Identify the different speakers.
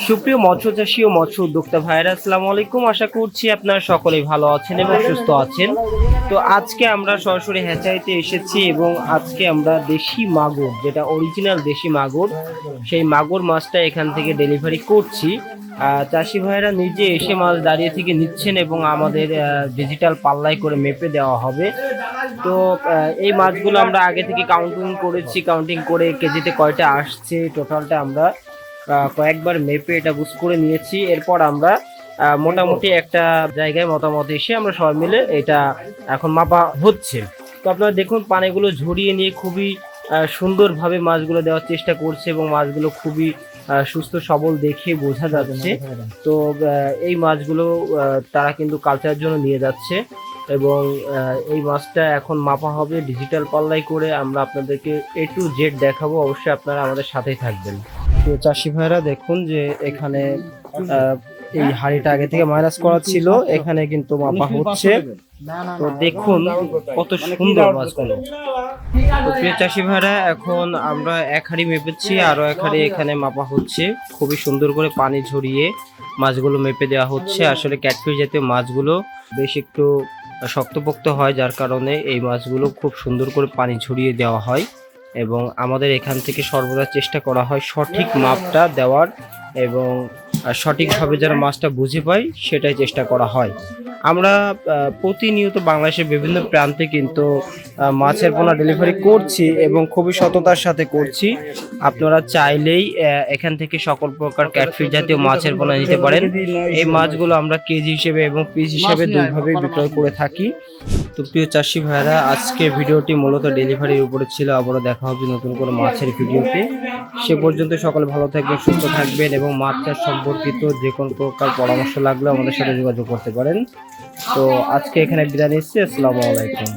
Speaker 1: সুপ্রিয় মৎস্য চাষী ও মৎস্য উদ্যোক্তা ভাইরা, আসসালামু আলাইকুম। আশা করছি আপনারা সকলেই ভালো আছেন এবং সুস্থ আছেন। তো আজকে আমরা সরাসরি হ্যাচারিতে এসেছি এবং আজকে আমরা দেশি মাগুর, যেটা অরিজিনাল দেশি মাগুর, সেই মাগুর মাছটা এখান থেকে ডেলিভারি করছি। চাষি ভাইরা নিজে এসে মাছ দাঁড়িয়ে থেকে নিচ্ছেন এবং আমাদের ডিজিটাল পাল্লায় করে মেপে দেওয়া হবে। তো এই মাছগুলো আমরা আগে থেকে কাউন্টিং করে কেজিতে কয়টা আসছে টোটালটা আমরা কয়েকবার মেপে এটা বুঝ করে নিয়েছি। এরপর আমরা মোটামুটি একটা জায়গায় মতামত এসে আমরা সবাই মিলে এটা এখন মাপা হচ্ছে। তো আপনারা দেখুন, পানিগুলো ঝরিয়ে নিয়ে খুবই সুন্দরভাবে মাছগুলো দেওয়ার চেষ্টা করছে এবং মাছগুলো খুবই সুস্থ সবল দেখে বোঝা যাচ্ছে। তো এই মাছগুলো তারা কিন্তু কালচারের জন্য নিয়ে যাচ্ছে এবং এই মাছটা এখন মাপা হবে ডিজিটাল পাল্লাই করে। আমরা আপনাদেরকে A to Z দেখাবো, অবশ্যই আপনারা আমাদের সাথেই থাকবেন। তো চাষি ভাইরা দেখুন যে এখানে এই হাড়িটা আগে থেকে মাইনাস করা ছিল, এখানে কিন্তু মাপা হচ্ছে। তো দেখুন কত সুন্দর মাছগুলো। তো প্রিয় চাষি ভাইরা, এখন আমরা এক হাড়ি মেপেছি, আরো এক হাড়ি এখানে মাপা হচ্ছে। খুবই সুন্দর করে পানি ঝরিয়ে মাছগুলো মেপে দেওয়া হচ্ছে। আসলে ক্যাটফিশ জাতীয় মাছগুলো বেশ একটু শক্তপোক্ত হয়, যার কারণে এই মাছগুলো খুব সুন্দর করে পানি ঝরিয়ে দেওয়া হয় এবং আমাদের এখান থেকে সর্বদা চেষ্টা করা হয় সঠিক মাপটা দেওয়ার এবং সঠিকভাবে যারা মাছটা বুঝে পায় সেটাই চেষ্টা করা হয়। আমরা প্রতিনিয়ত বাংলাদেশের বিভিন্ন প্রান্তে কিন্তু মাছের পোনা ডেলিভারি করছি এবং খুবই সততার সাথে করছি। আপনারা চাইলেই এখান থেকে সকল প্রকার ক্যাটফিশ জাতীয় মাছের পোনা নিতে পারেন। এই মাছগুলো আমরা কেজি হিসেবে এবং পিস হিসেবে দুইভাবেই বিক্রয় করে থাকি। তো প্রিয় চাষি ভাইরা, আজকে ভিডিওটি মূলত ডেলিভারির উপরে ছিল। আবারও দেখা হবে নতুন কোনো মাছের ভিডিওতে। সে পর্যন্ত সকলে ভালো থাকবেন, সুস্থ থাকবেন এবং মাছ চাষ সম্পর্কিত যে কোনো প্রকার পরামর্শ লাগলে আমাদের সাথে যোগাযোগ করতে পারেন। তো আজকে এখানে বিদায় নিচ্ছি। আসসালামু আলাইকুম।